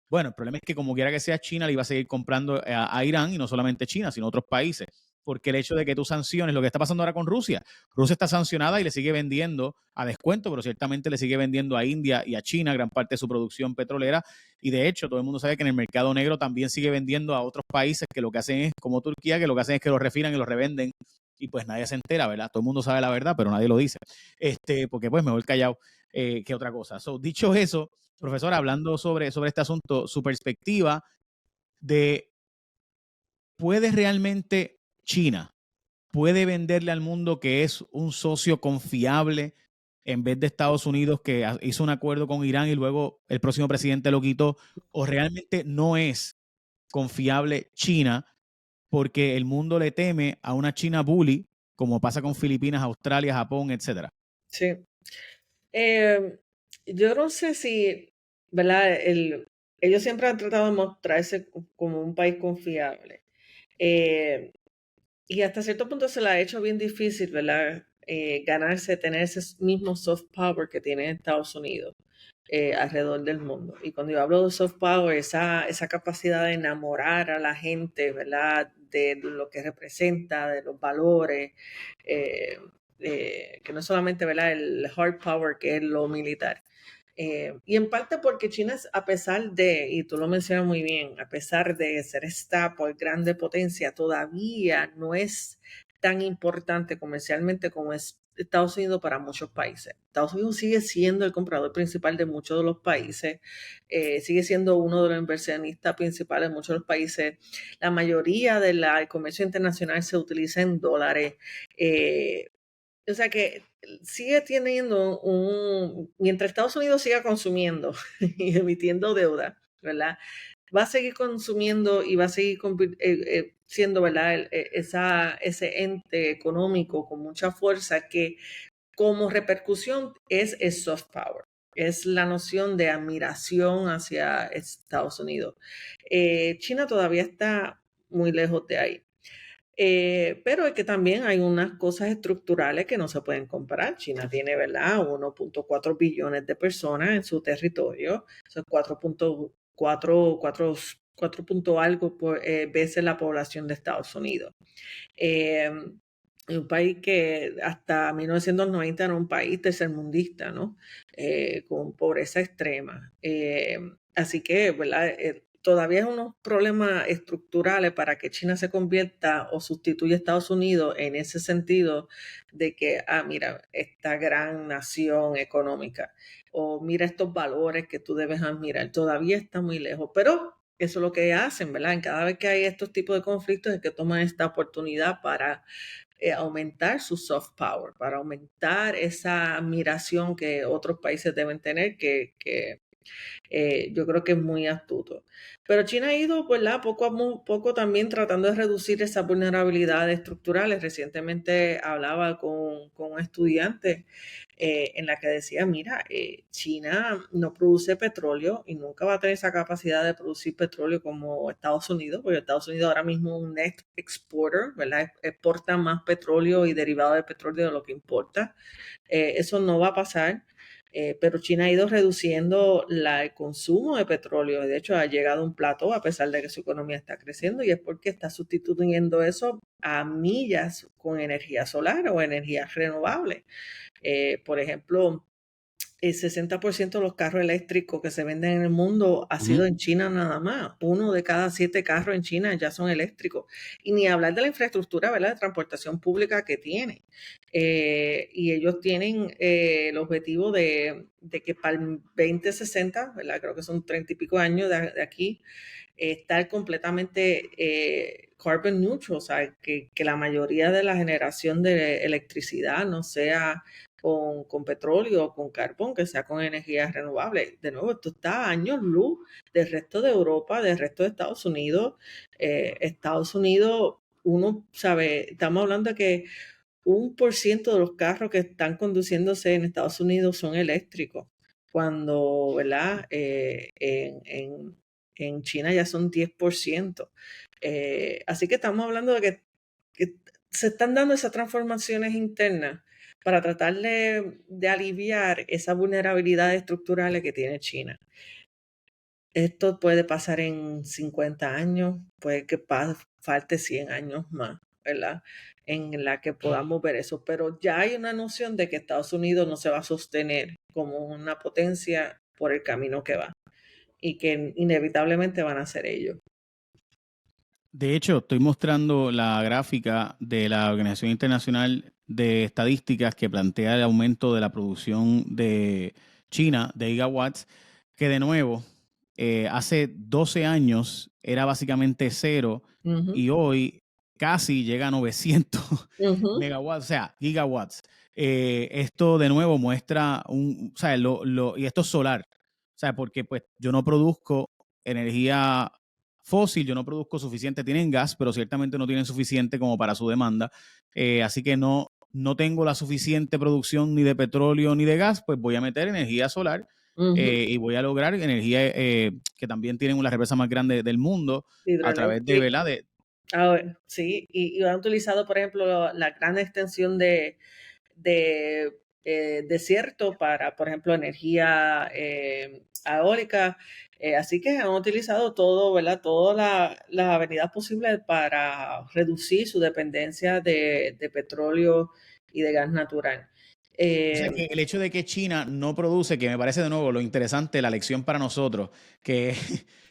Bueno, el problema es que como quiera que sea, China le iba a seguir comprando a Irán, y no solamente China, sino otros países, porque el hecho de que tú sanciones, lo que está pasando ahora con Rusia, Rusia está sancionada y le sigue vendiendo a descuento, pero ciertamente le sigue vendiendo a India y a China gran parte de su producción petrolera, y de hecho todo el mundo sabe que en el mercado negro también sigue vendiendo a otros países que lo que hacen es, como Turquía, que lo que hacen es que lo refinan y lo revenden, y pues nadie se entera, ¿verdad? Todo el mundo sabe la verdad, pero nadie lo dice, porque pues mejor callado que otra cosa. Dicho eso, profesor, hablando sobre este asunto, su perspectiva de, ¿puede realmente China, puede venderle al mundo que es un socio confiable en vez de Estados Unidos que hizo un acuerdo con Irán y luego el próximo presidente lo quitó, o realmente no es confiable China porque el mundo le teme a una China bully, como pasa con Filipinas, Australia, Japón, etcétera? Sí. Yo no sé si, ¿verdad? Ellos siempre han tratado de mostrarse como un país confiable. Y hasta cierto punto se le ha hecho bien difícil, ¿verdad? Ganarse, tener ese mismo soft power que tiene Estados Unidos alrededor del mundo. Y cuando yo hablo de soft power, esa capacidad de enamorar a la gente, ¿verdad? De lo que representa, de los valores. que no es solamente, ¿verdad?, el hard power, que es lo militar. Y en parte porque China, a pesar de, y tú lo mencionas muy bien, a pesar de ser esta por grande potencia, todavía no es tan importante comercialmente como es Estados Unidos para muchos países. Estados Unidos sigue siendo el comprador principal de muchos de los países, sigue siendo uno de los inversionistas principales de muchos de los países. La mayoría del comercio internacional se utiliza en dólares. O sea que sigue teniendo mientras Estados Unidos siga consumiendo y emitiendo deuda, ¿verdad? Va a seguir consumiendo y va a seguir siendo, ¿verdad? Ese ente económico con mucha fuerza que como repercusión es el soft power. Es la noción de admiración hacia Estados Unidos. China todavía está muy lejos de ahí. Pero es que también hay unas cosas estructurales que no se pueden comparar. China tiene, ¿verdad?, 1.4 billones de personas en su territorio. Eso es 4 punto algo veces la población de Estados Unidos. Un país que hasta 1990 era un país tercermundista, ¿no? Con pobreza extrema. Así que, ¿verdad? Todavía es unos problemas estructurales para que China se convierta o sustituya a Estados Unidos en ese sentido de que, mira, esta gran nación económica, o mira estos valores que tú debes admirar, todavía está muy lejos, pero eso es lo que hacen, ¿verdad? En cada vez que hay estos tipos de conflictos es que toman esta oportunidad para aumentar su soft power, para aumentar esa admiración que otros países deben tener, que yo creo que es muy astuto. Pero China ha ido, ¿verdad?, poco a poco también tratando de reducir esas vulnerabilidades estructurales. Recientemente hablaba con un estudiante en la que decía, mira, China no produce petróleo y nunca va a tener esa capacidad de producir petróleo como Estados Unidos, porque Estados Unidos ahora mismo es un net exporter, ¿verdad? Exporta más petróleo y derivados de petróleo de lo que importa. Eso no va a pasar. Pero China ha ido reduciendo el consumo de petróleo. De hecho, ha llegado a un plató a pesar de que su economía está creciendo y es porque está sustituyendo eso a millas con energía solar o energía renovable. Por ejemplo, el 60% de los carros eléctricos que se venden en el mundo ha sido en China nada más. 1 de cada 7 carros en China ya son eléctricos. Y ni hablar de la infraestructura, ¿verdad?, de transportación pública que tiene. Y ellos tienen el objetivo de que para el 2060, ¿verdad?, creo que son 30 y pico años de aquí, estar completamente carbon neutral, o sea, que la mayoría de la generación de electricidad no sea con petróleo o con carbón, que sea con energías renovables. De nuevo, esto está a años luz del resto de Europa, del resto de Estados Unidos. Estados Unidos, uno sabe, estamos hablando de que 1% de los carros que están conduciéndose en Estados Unidos son eléctricos, cuando, ¿verdad?, en China ya son 10%. Así que estamos hablando de que se están dando esas transformaciones internas para tratar de aliviar esas vulnerabilidades estructurales que tiene China. Esto puede pasar en 50 años, puede que falte 100 años más, ¿verdad?, en la que podamos ver eso. Pero ya hay una noción de que Estados Unidos no se va a sostener como una potencia por el camino que va y que inevitablemente van a ser ellos. De hecho, estoy mostrando la gráfica de la Organización Internacional de Estadísticas que plantea el aumento de la producción de China de gigawatts, que de nuevo, hace 12 años era básicamente cero y hoy casi llega a 900 megawatts, o sea, gigawatts. Esto de nuevo muestra o sea, y esto es solar, o sea, porque pues yo no produzco energía fósil, yo no produzco suficiente, tienen gas, pero ciertamente no tienen suficiente como para su demanda, así que no tengo la suficiente producción ni de petróleo ni de gas, pues voy a meter energía solar y voy a lograr energía que también tienen las represas más grandes del mundo a través de, ¿verdad? Sí, y han utilizado, por ejemplo, la gran extensión de desierto para, por ejemplo, energía eólica. Así que han utilizado todo, ¿verdad?, todas las avenidas posibles para reducir su dependencia de petróleo y de gas natural. O sea, que el hecho de que China no produce, que me parece de nuevo lo interesante, la lección para nosotros, que,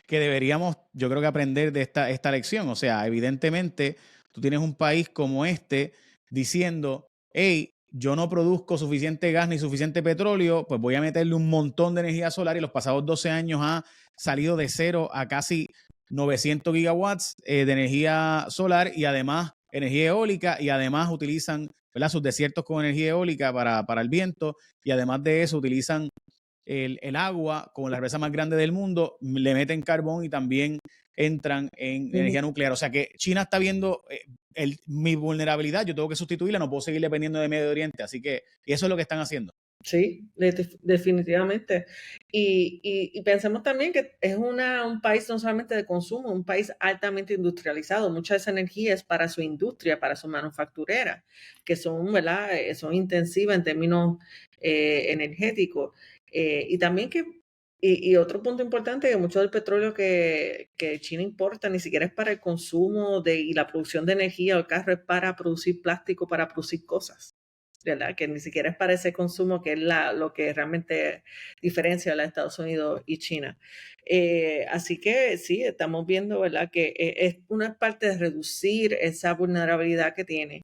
que deberíamos, yo creo que aprender de esta lección. O sea, evidentemente, tú tienes un país como este diciendo, hey, yo no produzco suficiente gas ni suficiente petróleo, pues voy a meterle un montón de energía solar y los pasados 12 años ha salido de cero a casi 900 gigawatts de energía solar y además energía eólica y además utilizan, ¿verdad?, sus desiertos con energía eólica para el viento y además de eso utilizan el agua como la represa más grande del mundo, le meten carbón y también entran en energía nuclear. O sea que China está viendo mi vulnerabilidad, yo tengo que sustituirla, no puedo seguir dependiendo de Medio Oriente. Así que y eso es lo que están haciendo. Sí, definitivamente. Y pensemos también que es un país no solamente de consumo, un país altamente industrializado. Mucha de esa energía es para su industria, para su manufacturera, que son, ¿verdad? Son intensivas en términos energéticos. Y también y otro punto importante, que mucho del petróleo que China importa ni siquiera es para el consumo y la producción de energía o el carro, es para producir plástico, para producir cosas. ¿Verdad? Que ni siquiera es para ese consumo, que es lo que realmente diferencia a Estados Unidos y China. Así que sí, estamos viendo, ¿verdad?, que es una parte de reducir esa vulnerabilidad que tiene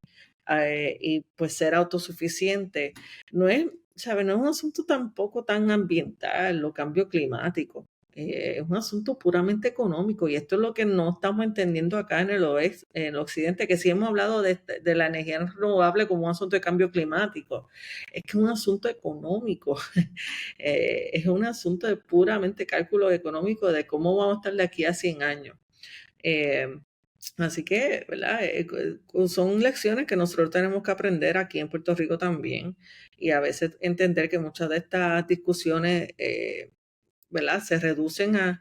y pues ser autosuficiente. No es, ¿sabe? No es un asunto tampoco tan ambiental, lo cambio climático. Es un asunto puramente económico y esto es lo que no estamos entendiendo acá en el occidente, que sí hemos hablado de la energía renovable como un asunto de cambio climático, es que es un asunto económico, es un asunto de puramente cálculo económico de cómo vamos a estar de aquí a 100 años. Así que, ¿verdad? Son lecciones que nosotros tenemos que aprender aquí en Puerto Rico también y a veces entender que muchas de estas discusiones ¿verdad? Se reducen a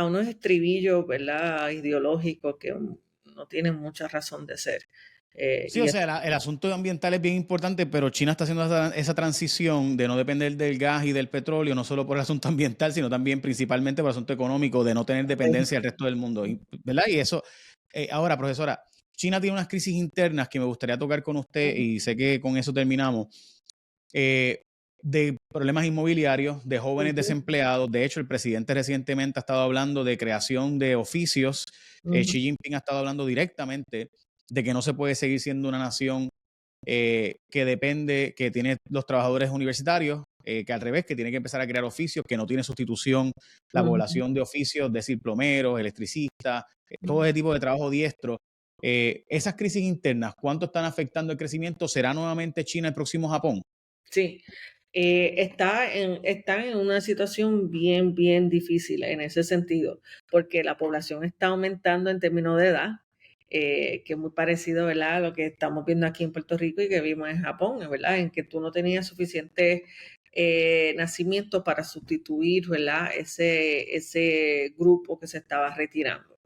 unos estribillos, ¿verdad?, ideológicos que no tienen mucha razón de ser. Sí, o sea, el asunto ambiental es bien importante, pero China está haciendo esa transición de no depender del gas y del petróleo, no solo por el asunto ambiental, sino también principalmente por el asunto económico, de no tener dependencia del resto del mundo, ¿verdad? Y eso, ahora, profesora, China tiene unas crisis internas que me gustaría tocar con usted y sé que con eso terminamos. De problemas inmobiliarios, de jóvenes desempleados. De hecho, el presidente recientemente ha estado hablando de creación de oficios. Xi Jinping ha estado hablando directamente de que no se puede seguir siendo una nación que depende, que tiene los trabajadores universitarios, que al revés, que tiene que empezar a crear oficios, que no tiene sustitución la población de oficios, es decir, plomeros, electricistas, todo ese tipo de trabajo diestro. Esas crisis internas, ¿cuánto están afectando el crecimiento? ¿Será nuevamente China el próximo Japón? Sí, está en una situación bien, bien difícil en ese sentido, porque la población está aumentando en términos de edad, que es muy parecido, ¿verdad?, a lo que estamos viendo aquí en Puerto Rico y que vimos en Japón, ¿verdad?, en que tú no tenías suficientes nacimientos para sustituir, ¿verdad?, ese grupo que se estaba retirando.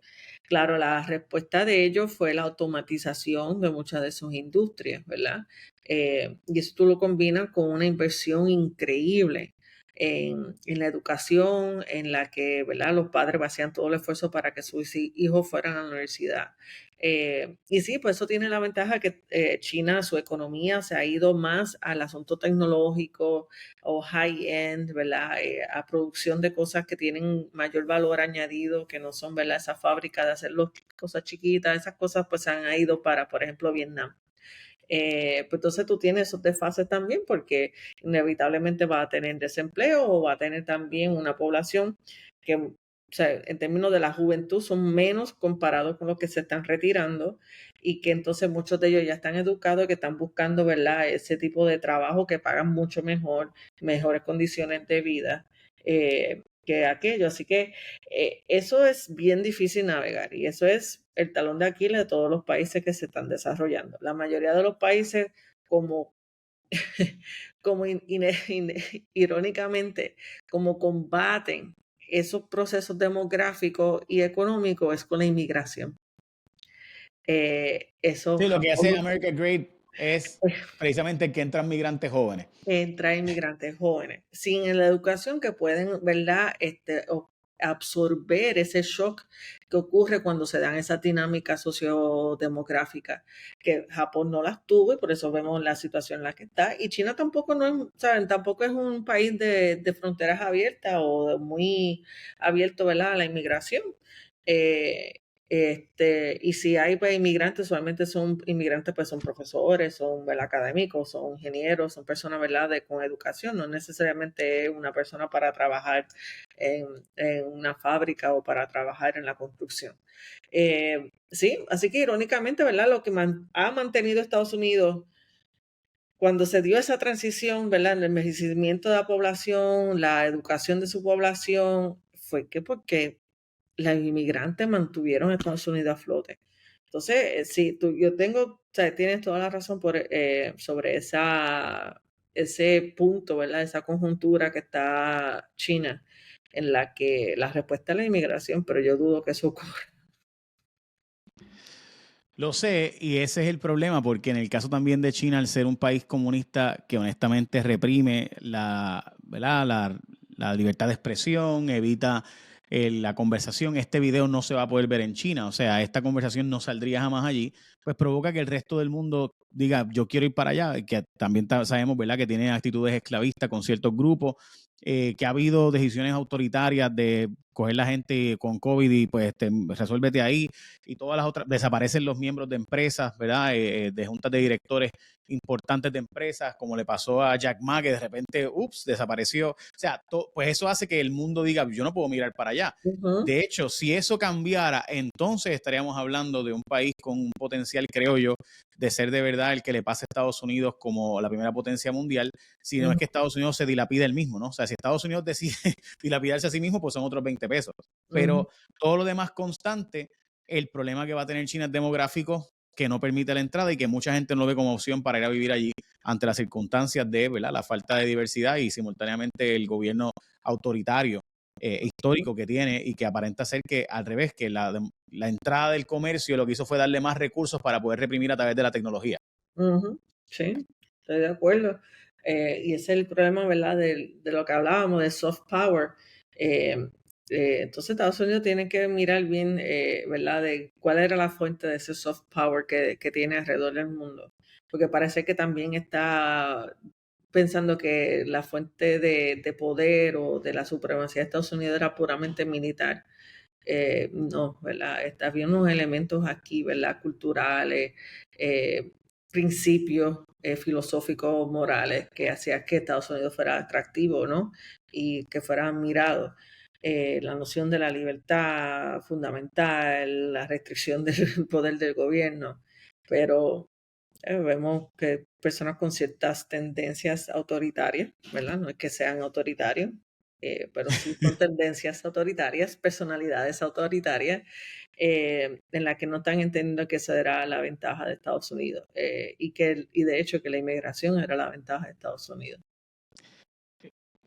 Claro, la respuesta de ellos fue la automatización de muchas de sus industrias, ¿verdad? Y eso tú lo combinas con una inversión increíble en la educación, en la que, ¿verdad?, los padres hacían todo el esfuerzo para que sus hijos fueran a la universidad. Y sí, pues eso tiene la ventaja que China, su economía se ha ido más al asunto tecnológico o high-end, ¿verdad? A producción de cosas que tienen mayor valor añadido, que no son, ¿verdad?, esa fábrica de hacer cosas chiquitas, esas cosas pues se han ido para, por ejemplo, Vietnam. Pues entonces tú tienes esos desfases también porque inevitablemente va a tener desempleo o va a tener también una población que, o sea, en términos de la juventud son menos comparados con los que se están retirando y que entonces muchos de ellos ya están educados y que están buscando, ¿verdad?, ese tipo de trabajo que pagan mucho mejor, mejores condiciones de vida. Que aquello. Así que eso es bien difícil navegar y eso es el talón de Aquiles de todos los países que se están desarrollando. La mayoría de los países, como, como irónicamente, como combaten esos procesos demográficos y económicos es con la inmigración. Eso Sí, lo que hace Japón America Great es precisamente que entran migrantes jóvenes. entra inmigrantes jóvenes sin la educación que pueden, ¿verdad?, absorber ese shock que ocurre cuando se dan esas dinámicas sociodemográficas, que Japón no las tuvo y por eso vemos la situación en la que está. Y China tampoco, no es, ¿saben? Tampoco es un país de fronteras abiertas o muy abierto, ¿verdad?, a la inmigración. Y si hay pues, inmigrantes, solamente son inmigrantes, pues son profesores, son, ¿verdad?, académicos, son ingenieros, son personas, ¿verdad?, con educación, no necesariamente es una persona para trabajar en una fábrica o para trabajar en la construcción. Sí, así que irónicamente, ¿verdad?, lo que ha mantenido Estados Unidos cuando se dio esa transición, ¿verdad?, el envejecimiento de la población, la educación de su población, fue que porque los inmigrantes mantuvieron a Estados Unidos a flote. Entonces, sí, yo tengo, o sea, tienes toda la razón sobre ese punto, ¿verdad? Esa conjuntura que está China, en la que la respuesta es la inmigración, pero yo dudo que eso ocurra. Lo sé, y ese es el problema, porque en el caso también de China, al ser un país comunista que honestamente reprime ¿verdad?, la libertad de expresión, evita la conversación, este video no se va a poder ver en China, o sea, esta conversación no saldría jamás allí, pues provoca que el resto del mundo diga, yo quiero ir para allá, y que también sabemos, ¿verdad?, que tiene actitudes esclavistas con ciertos grupos, que ha habido decisiones autoritarias de coger la gente con COVID y pues resuélvete ahí, y todas las otras, desaparecen los miembros de empresas, ¿verdad? De juntas de directores importantes de empresas, como le pasó a Jack Ma, que de repente, desapareció. O sea, pues eso hace que el mundo diga, yo no puedo mirar para allá. Uh-huh. De hecho, si eso cambiara, entonces estaríamos hablando de un país con un potencial, creo yo, de ser de verdad el que le pase a Estados Unidos como la primera potencia mundial, si no es que Estados Unidos se dilapida el mismo, ¿no? O sea, si Estados Unidos decide dilapidarse a sí mismo, pues son otros 20 pesos. Pero todo lo demás constante, el problema que va a tener China es demográfico, que no permite la entrada y que mucha gente no ve como opción para ir a vivir allí ante las circunstancias de, ¿verdad?, la falta de diversidad y simultáneamente el gobierno autoritario histórico que tiene, y que aparenta ser que al revés, que la entrada del comercio lo que hizo fue darle más recursos para poder reprimir a través de la tecnología. Sí, estoy de acuerdo. Y ese es el problema, ¿verdad?, de lo que hablábamos, de soft power. Entonces Estados Unidos tiene que mirar bien, ¿verdad?, de cuál era la fuente de ese soft power que tiene alrededor del mundo. Porque parece que también está pensando que la fuente de poder o de la supremacía de Estados Unidos era puramente militar. No, ¿verdad? Había unos elementos aquí, ¿verdad?, culturales, principios filosóficos, morales, que hacían que Estados Unidos fuera atractivo, ¿no? Y que fuera admirado. La noción de la libertad fundamental, la restricción del poder del gobierno, pero vemos que personas con ciertas tendencias autoritarias, ¿verdad? No es que sean autoritarios, pero sí son tendencias autoritarias, personalidades autoritarias, en las que no están entendiendo que esa era la ventaja de Estados Unidos y de hecho que la inmigración era la ventaja de Estados Unidos.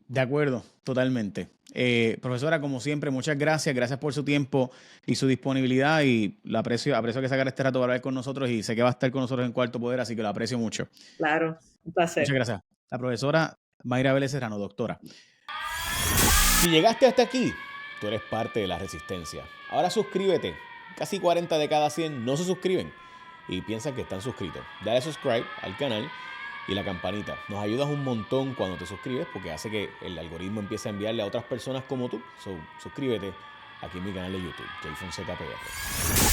De acuerdo, totalmente. Profesora, como siempre, muchas gracias. Gracias por su tiempo y su disponibilidad, y aprecio que sacara este rato para hablar con nosotros, y sé que va a estar con nosotros en Cuarto Poder, así que lo aprecio mucho. Claro, un Muchas placer. gracias. La profesora Mayra Vélez Serrano, doctora. Si llegaste hasta aquí, tú eres parte de la resistencia. Ahora suscríbete. Casi 40 de cada 100 no se suscriben y piensan que están suscritos. Dale subscribe al canal y la campanita. Nos ayudas un montón cuando te suscribes, porque hace que el algoritmo empiece a enviarle a otras personas como tú. Suscríbete aquí en mi canal de YouTube, Jay Fonseca PR.